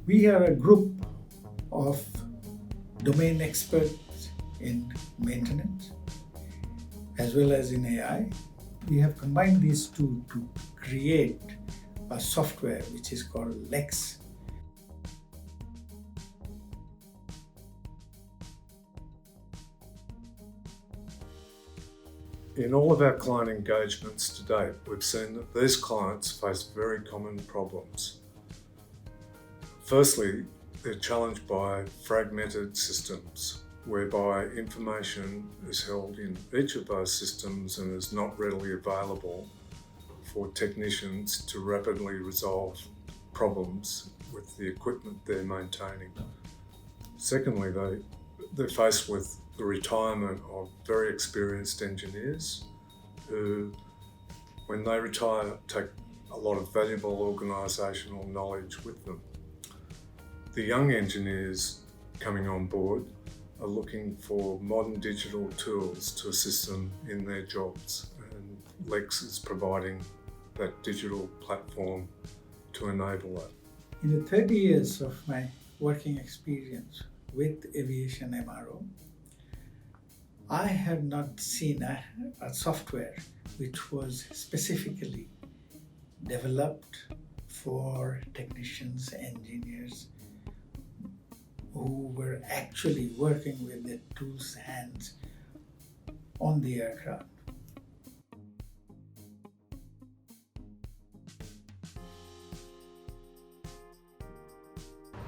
We are a group of domain experts in maintenance as well as in AI. We have combined these two to create a software which is called LexX. In all of our client engagements to date, we've seen that these clients face very common problems. Firstly, they're challenged by fragmented systems, whereby information is held in each of those systems and is not readily available for technicians to rapidly resolve problems with the equipment they're maintaining. Secondly, they're faced with the retirement of very experienced engineers who, when they retire, take a lot of valuable organisational knowledge with them. The young engineers coming on board are looking for modern digital tools to assist them in their jobs, and LexX is providing that digital platform to enable that. In the 30 years of my working experience with aviation MRO, I have not seen a software which was specifically developed for technicians, engineers who were actually working with their tools, hands on the aircraft.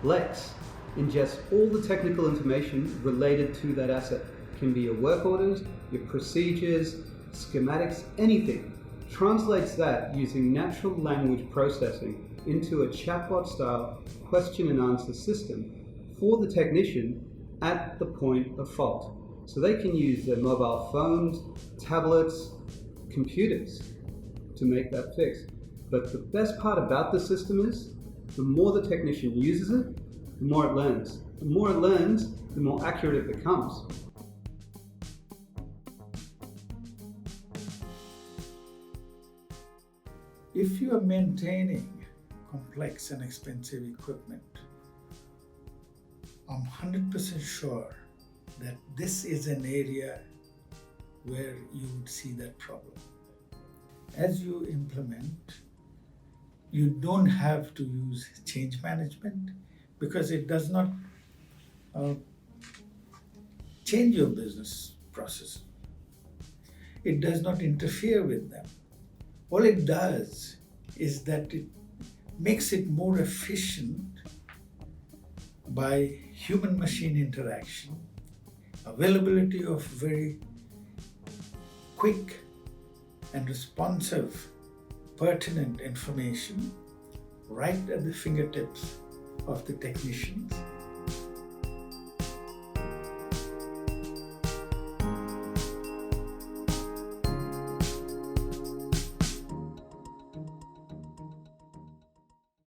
LexX ingests all the technical information related to that asset. It can be your work orders, your procedures, schematics, anything. Translates that using natural language processing into a chatbot-style question and answer system for the technician at the point of fault. So they can use their mobile phones, tablets, computers to make that fix. But the best part about the system is, the more the technician uses it, the more it learns. The more it learns, the more accurate it becomes. If you are maintaining complex and expensive equipment, I'm 100% sure that this is an area where you would see that problem. As you implement, you don't have to use change management because it does not change your business process. It does not interfere with them. All it does is that it makes it more efficient by human-machine interaction, availability of very quick and responsive, pertinent information right at the fingertips of the technicians.